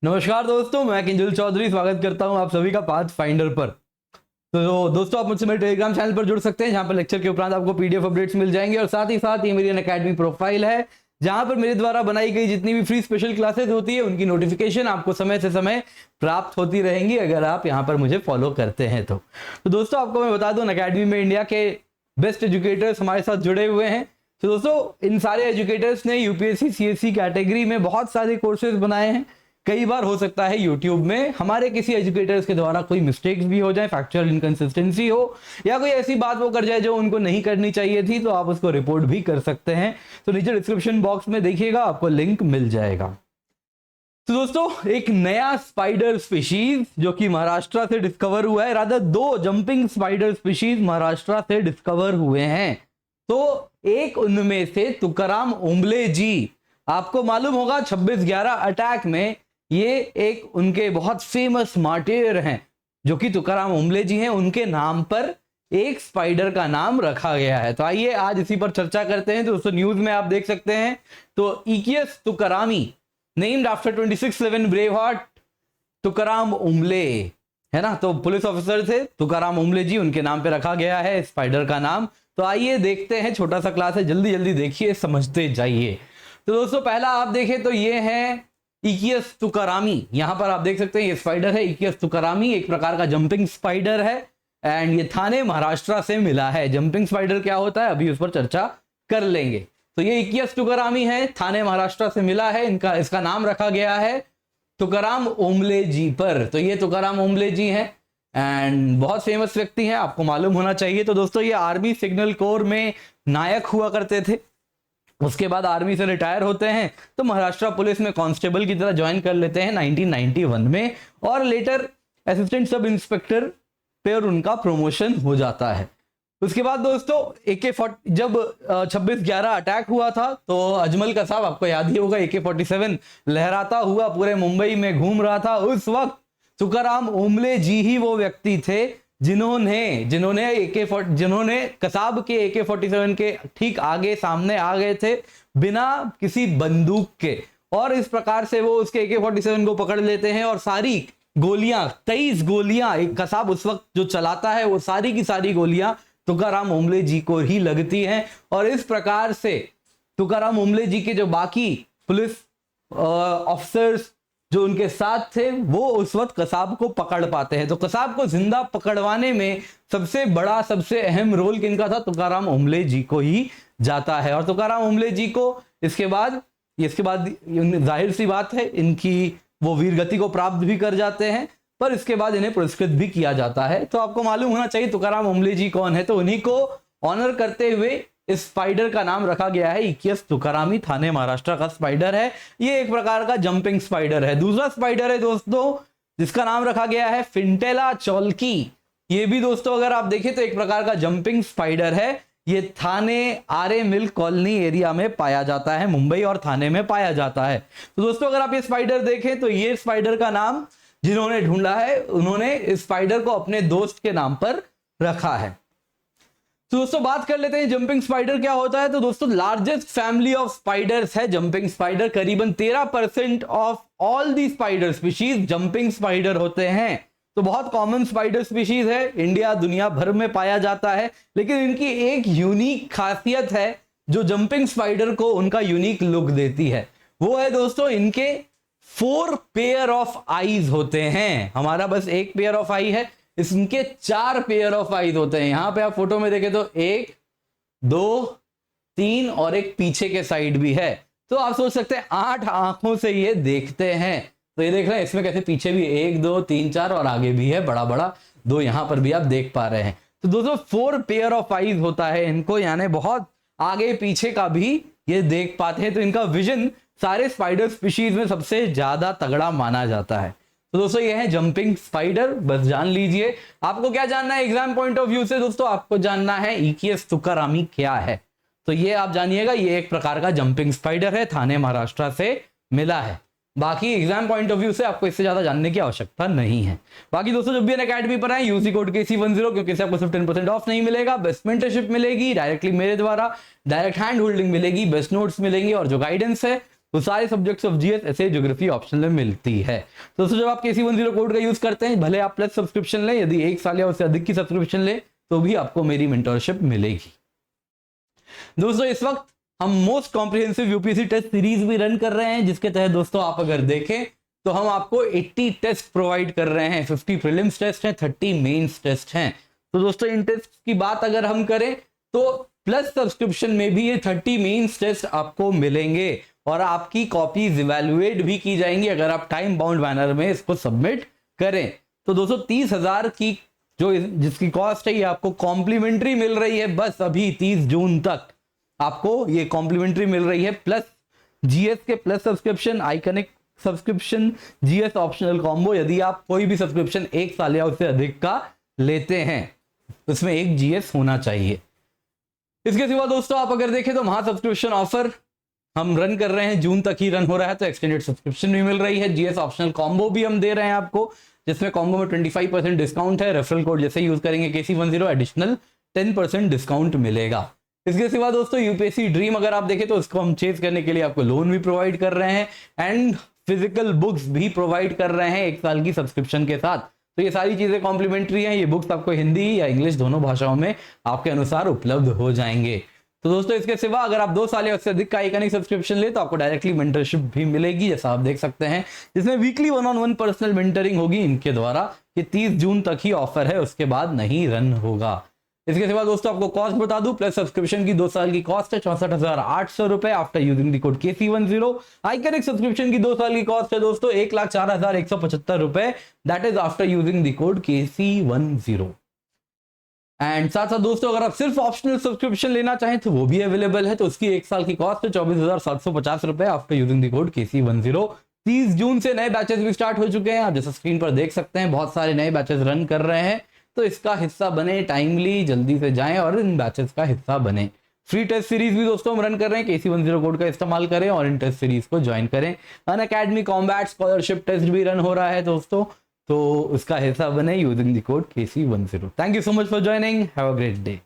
नमस्कार दोस्तों, मैं किंजल चौधरी स्वागत करता हूं आप सभी का पाथ फाइंडर पर। तो दोस्तों, आप मुझसे मेरे टेलीग्राम चैनल पर जुड़ सकते हैं, जहां पर लेक्चर के उपरांत आपको पीडीएफ अपडेट्स मिल जाएंगे। और साथ ही साथ ये मेरी अनअकैडमी प्रोफाइल है, जहां पर मेरे द्वारा बनाई गई जितनी भी फ्री स्पेशल क्लासेस होती है उनकी नोटिफिकेशन आपको समय से समय प्राप्त होती रहेंगी, अगर आप यहाँ पर मुझे फॉलो करते हैं तो दोस्तों, आपको मैं बता दूं, अनअकैडमी में इंडिया के बेस्ट एजुकेटर्स हमारे साथ जुड़े हुए हैं। तो दोस्तों, इन सारे एजुकेटर्स ने यूपीएससी सीएससी कैटेगरी में बहुत सारे कोर्सेज बनाए हैं। कई बार हो सकता है यूट्यूब में हमारे किसी एजुकेटर्स के द्वारा कोई मिस्टेक्स भी हो जाए, फैक्चुअल इनकंसिस्टेंसी हो, या कोई ऐसी बात वो कर जाए जो उनको नहीं करनी चाहिए थी, तो आप उसको रिपोर्ट भी कर सकते हैं। तो नीचे डिस्क्रिप्शन बॉक्स में देखिएगा, आपको लिंक मिल जाएगा। तो दोस्तों, एक नया स्पाइडर स्पीशीज जो कि महाराष्ट्र से डिस्कवर हुआ है, rather 2 jumping spider species Maharashtra से डिस्कवर हुए हैं। तो एक उनमें से तुकाराम ओंबले जी, आपको मालूम होगा 26/11 अटैक में ये एक उनके बहुत फेमस मार्टियर हैं जो कि तुकाराम ओंबले जी हैं, उनके नाम पर एक स्पाइडर का नाम रखा गया है। तो आइए आज इसी पर चर्चा करते हैं। तो दोस्तों, न्यूज में आप देख सकते हैं, तो Icius tukarami named after 26/11 brave heart Tukaram Omble, है ना। तो पुलिस ऑफिसर थे तुकाराम ओंबले जी, उनके नाम पे रखा गया है स्पाइडर का नाम। तो आइए देखते हैं, छोटा सा क्लास है, जल्दी जल्दी देखिए, समझते जाइए। तो दोस्तों, पहला आप देखें तो ये है इकियस तुकारामी। यहां पर आप देख सकते हैं ये स्पाइडर है इकियस तुकारामी, एक प्रकार का जंपिंग स्पाइडर है एंड ये थाने महाराष्ट्र से मिला है। जंपिंग स्पाइडर क्या होता है अभी उस पर चर्चा कर लेंगे। तो ये इकियस तुकारामी है, थाने महाराष्ट्र से मिला है, इसका नाम रखा गया है तुकाराम ओंबले जी पर। तो ये तुकाराम ओंबले जी हैं एंड बहुत फेमस व्यक्ति हैं, आपको मालूम होना चाहिए। तो दोस्तों, ये आर्मी सिग्नल कोर में नायक हुआ करते थे, उसके बाद आर्मी से रिटायर होते हैं, तो महाराष्ट्र पुलिस में कांस्टेबल की तरह ज्वाइन कर लेते हैं 1991 में, और लेटर असिस्टेंट सब इंस्पेक्टर पे और उनका प्रमोशन हो जाता है। उसके बाद दोस्तों, AK-40 जब 26/11 अटैक हुआ था, तो अजमल कसाब, आपको याद ही होगा, AK-47 लहराता हुआ पूरे मुंबई में घूम रहा था। उस वक्त तुकाराम ओंबले जी ही वो व्यक्ति थे जिन्होंने कसाब के AK-47 के ठीक आगे सामने आ गए थे बिना किसी बंदूक के, और इस प्रकार से वो उसके AK-47 को पकड़ लेते हैं और सारी गोलियां 23 गोलियां एक कसाब उस वक्त जो चलाता है, वो सारी की सारी गोलियां तुकाराम ओंबले जी को ही लगती हैं। और इस प्रकार से तुकाराम ओंबले जी के जो बाकी पुलिस ऑफिसर्स जो उनके साथ थे, वो उस वक्त कसाब को पकड़ पाते हैं। तो कसाब को जिंदा पकड़वाने में सबसे बड़ा, सबसे अहम रोल किनका था? तुकाराम ओंबले जी को ही जाता है। और तुकाराम ओंबले जी को इसके बाद जाहिर सी बात है, इनकी वो वीर गति को प्राप्त भी कर जाते हैं, पर इसके बाद इन्हें पुरस्कृत भी किया जाता है। तो आपको मालूम होना चाहिए तुकाराम ओंबले जी कौन है। तो उन्हीं को ऑनर करते हुए इस स्पाइडर का नाम रखा गया है इकियस तुकारामी, थाने महाराष्ट्र का स्पाइडर है। ये एक प्रकार का जंपिंग स्पाइडर है। दूसरा स्पाइडर है दोस्तों, जिसका नाम रखा गया है फिंटेला चौल्की। ये भी दोस्तों अगर आप देखें तो एक प्रकार का जंपिंग स्पाइडर है। ये थाने आरे मिल कॉलोनी एरिया में पाया जाता है, मुंबई और थाने में पाया जाता है। तो दोस्तों, अगर आप ये स्पाइडर देखें तो ये स्पाइडर का नाम जिन्होंने ढूंढा है, उन्होंने इस स्पाइडर को अपने दोस्त के नाम पर रखा है। तो दोस्तों, बात कर लेते हैं जंपिंग स्पाइडर क्या होता है। तो दोस्तों, लार्जेस्ट फैमिली ऑफ स्पाइडर्स है जंपिंग स्पाइडर। करीबन 13% of all the spider species jumping spider होते हैं। तो बहुत कॉमन स्पाइडर स्पीशीज है, इंडिया दुनिया भर में पाया जाता है, लेकिन इनकी एक यूनिक खासियत है जो जंपिंग स्पाइडर को उनका यूनिक लुक देती है। वो है दोस्तों, इनके 4 पेयर ऑफ आईज होते हैं। हमारा बस एक पेयर ऑफ आई है, इसके 4 पेयर ऑफ आईज होते हैं। यहां पे आप फोटो में देखें तो 1, 2, 3 और एक पीछे के साइड भी है। तो आप सोच सकते हैं 8 आंखों से ये देखते हैं। तो ये देख रहे हैं, इसमें कैसे पीछे भी 1, 2, 3, 4 और आगे भी है बड़ा बड़ा 2, यहां पर भी आप देख पा रहे हैं। तो दोस्तों 4 पेयर ऑफ आईज होता है इनको, यानी बहुत आगे पीछे का भी ये देख पाते हैं। तो इनका विजन सारे स्पाइडर स्पीशीज में सबसे ज्यादा तगड़ा माना जाता है। तो दोस्तों, ये है जंपिंग स्पाइडर, बस जान लीजिए। आपको क्या जानना है एग्जाम पॉइंट ऑफ व्यू से? दोस्तों, आपको जानना है इकियस तुकारामी क्या है। तो ये आप जानिएगा, ये एक प्रकार का जंपिंग स्पाइडर है, थाने महाराष्ट्र से मिला है। बाकी एग्जाम पॉइंट ऑफ व्यू से आपको इससे ज्यादा जानने की आवश्यकता नहीं है। बाकी दोस्तों, जब भी अनअकैडमी पर आए यूजी कोड KC10, क्योंकि इससे आपको सिर्फ 10% ऑफ नहीं मिलेगा, बेस्ट मेंटरशिप मिलेगी डायरेक्टली मेरे द्वारा, डायरेक्ट हैंड होल्डिंग मिलेगी, बेस्ट नोट्स मिलेंगी, और जो गाइडेंस है वो सारे सब्जेक्ट्स ऑफ जीएस ऐसे ज्योग्राफी ऑप्शन में मिलती है। तो दोस्तों जब आप KC10 कोड का यूज करते हैं, भले आप प्लस सब्सक्रिप्शन लें, यदि 1 साल या उससे अधिक की सब्सक्रिप्शन ले तो भी आपको मेरी मेंटरशिप मिलेगी। दोस्तों इस वक्त हम most comprehensive UPSC test series भी रन कर रहे हैं, जिसके तहत दोस्तों आप अगर देखें तो हम आपको 80 टेस्ट प्रोवाइड कर रहे हैं। 50 प्रीलिम्स टेस्ट हैं, 30 मेंस टेस्ट हैं। तो दोस्तों इन टेस्ट की बात अगर हम करें तो प्लस सब्सक्रिप्शन में भी ये 30 मेंस टेस्ट आपको मिलेंगे और आपकी कॉपीज इवैल्यूएट भी की जाएंगी अगर आप टाइम बाउंड मैनर में इसको सबमिट करें। तो दोस्तों 30,000 की जो जिसकी कॉस्ट है ये आपको कॉम्प्लीमेंट्री मिल रही है। बस अभी 30 जून तक आपको ये कॉम्प्लीमेंट्री मिल रही है, प्लस जीएस के plus subscription, iconic subscription, GS optional combo. यदि आप कोई भी सब्सक्रिप्शन 1 साल या उससे अधिक का लेते हैं उसमें एक जीएस होना चाहिए। इसके सिवा दोस्तों आप अगर देखें तो महा सब्सक्रिप्शन ऑफर हम रन कर रहे हैं, जून तक ही रन हो रहा है, तो एक्सटेंडेड सब्सक्रिप्शन भी मिल रही है। जीएस ऑप्शनल कॉम्बो भी हम दे रहे हैं आपको, जिसमें कॉम्बो में 25% डिस्काउंट है। रेफरल कोड जैसे यूज करेंगे KC10 एडिशनल 10% डिस्काउंट मिलेगा। इसके सिवा दोस्तों यूपीएससी ड्रीम अगर आप देखें तो उसको हम चेज करने के लिए आपको लोन भी प्रोवाइड कर रहे हैं एंड फिजिकल बुक्स भी प्रोवाइड कर रहे हैं 1 साल की सब्सक्रिप्शन के साथ। तो ये सारी चीजें कॉम्प्लीमेंट्री हैं। ये बुक्स आपको हिंदी या इंग्लिश दोनों भाषाओं में आपके अनुसार उपलब्ध हो जाएंगे। तो दोस्तों इसके सिवा अगर आप 2 साल या उससे अधिक का आइकनिक सब्सक्रिप्शन ले तो आपको डायरेक्टली मेंटरशिप भी मिलेगी, जैसा आप देख सकते हैं, जिसमें वीकली 1-on-1 पर्सनल मेंटरिंग होगी इनके द्वारा। ये 30 जून तक ही ऑफर है, उसके बाद नहीं रन होगा। इसके सिवा दोस्तों आपको कॉस्ट बता दूं, प्लस सब्सक्रिप्शन की 2 साल की कॉस्ट है 64,800 रुपए after using the code KC10। Iconic subscription की 2 साल की कॉस्ट है दोस्तों 1,04,175 रुपए, that is after using the code KC10। And साथ साथ दोस्तों अगर आप सिर्फ ऑप्शनल सब्सक्रिप्शन लेना चाहें तो वो भी अवेलेबल है, तो उसकी 1 साल की कॉस्ट है 24,750 रुपए after using the code KC10। 30 जून से नए बैचेस भी स्टार्ट हो चुके हैं, आप जैसा स्क्रीन पर देख सकते हैं बहुत सारे नए बैचेस रन कर रहे हैं। तो इसका हिस्सा बने, टाइमली जल्दी से जाएं और इन बैचेस का हिस्सा बने। फ्री टेस्ट सीरीज भी दोस्तों हम रन कर रहे हैं, KC10 कोड का इस्तेमाल करें और इन टेस्ट सीरीज को ज्वाइन करें। अनअकैडमी कॉम्बैट स्कॉलरशिप टेस्ट भी रन हो रहा है दोस्तों, तो उसका हिस्सा बने using the code KC10। Thank you so much for joining, have a great day.